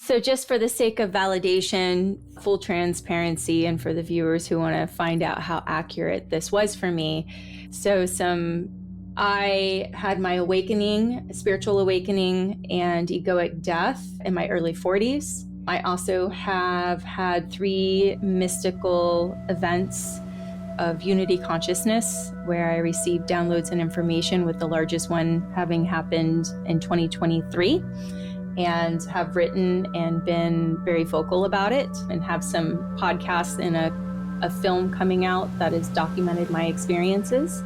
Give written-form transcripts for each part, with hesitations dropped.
So just for the sake of validation, full transparency, and for the viewers who want to find out how accurate this was for me. I had my awakening, spiritual awakening and egoic death in my early 40s. I also have had 3 mystical events of unity consciousness where I received downloads and information, with the largest one having happened in 2023, and have written and been very vocal about it, and have some podcasts and a film coming out that has documented my experiences.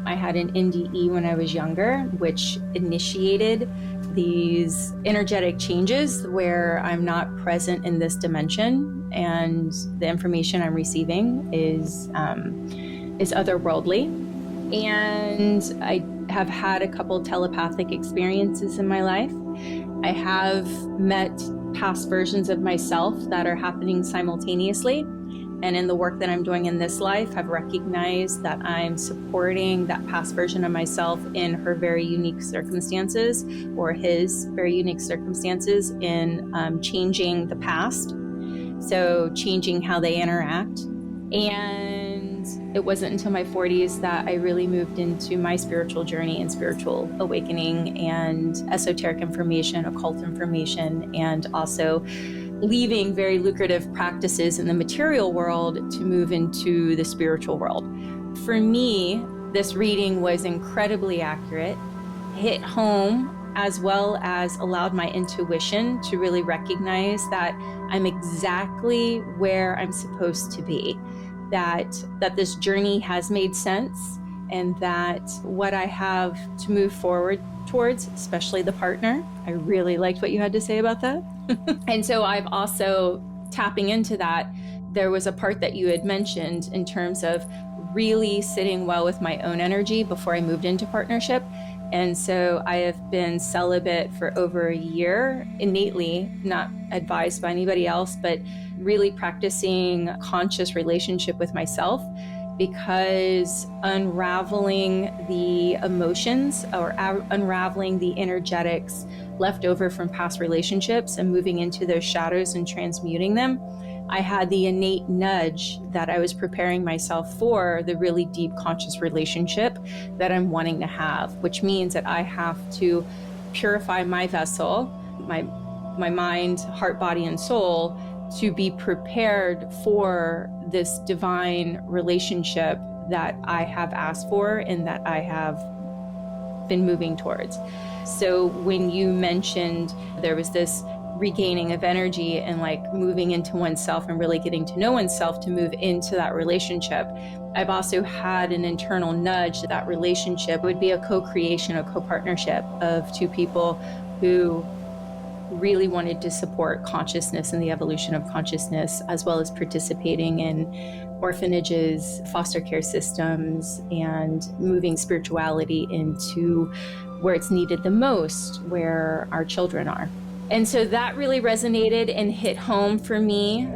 I had an NDE when I was younger, which initiated these energetic changes where I'm not present in this dimension, and the information I'm receiving is otherworldly. And I have had a couple telepathic experiences in my life. I have met past versions of myself that are happening simultaneously. And in the work that I'm doing in this life, I've recognized that I'm supporting that past version of myself in her very unique circumstances, or his very unique circumstances, in changing the past. So changing how they interact. And it wasn't until my 40s that I really moved into my spiritual journey and spiritual awakening and esoteric information, occult information, and also leaving very lucrative practices in the material world to move into the spiritual world. For me, this reading was incredibly accurate, hit home, as well as allowed my intuition to really recognize that I'm exactly where I'm supposed to be, that this journey has made sense, and that what I have to move forward towards, especially the partner. I really liked what you had to say about that. And so I've also, tapping into that, there was a part that you had mentioned in terms of really sitting well with my own energy before I moved into partnership. And so I have been celibate for over a year, innately, not advised by anybody else, but really practicing conscious relationship with myself, because unraveling the emotions or unraveling the energetics left over from past relationships and moving into those shadows and transmuting them, I had the innate nudge that I was preparing myself for the really deep conscious relationship that I'm wanting to have, which means that I have to purify my vessel, my mind, heart, body, and soul, to be prepared for this divine relationship that I have asked for and that I have been moving towards. So when you mentioned there was this regaining of energy and like moving into oneself and really getting to know oneself to move into that relationship, I've also had an internal nudge that that relationship would be a co-creation, a co-partnership of 2 people who really wanted to support consciousness and the evolution of consciousness, as well as participating in orphanages, foster care systems, and moving spirituality into where it's needed the most, where our children are. And so that really resonated and hit home for me.